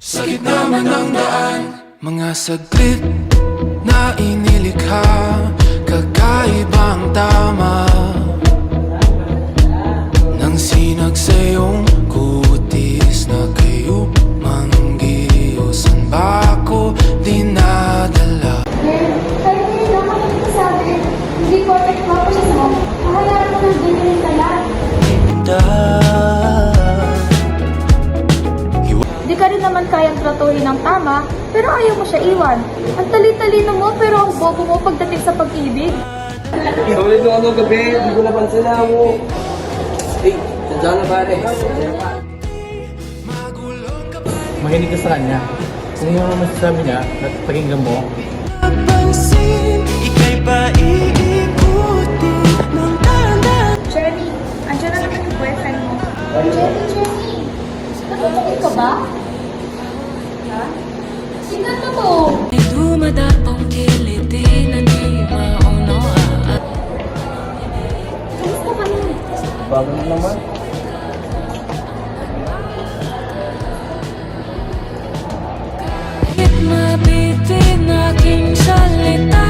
Sa gitna man ng daan, mga saglit na inilikha, kakaibang tama nang sinag sa iyong kutis na kayo manggiusan ba ako dinadala? Kahit ngayon lang ako nagsasabi, hindi ko ako siya sa kahayaran ko ng ganyan kaya. Di ka rin naman kayang tratuhin ng tama, pero ayaw mo siya iwan. Ang tali-talino mo, pero ang bobo mo pagdating sa pag-ibig. Ulit nung ano gabi, hindi ko napansin na mo. Hey, nandiyan na pare. Makinig ka sa kanya. Kung yung masasabi niya at pakinggan mo, Pansin, ika'y paiikuti ng tanda. Jenny, andyan na naman yung boyfriend mo. Jenny, nakatulog ka ba? Ha? Tingnan mo to. Ay dumadapong kiliti na di maunawaan. Kamusta ka na? Bago na naman. Kahit mabitin aking salita,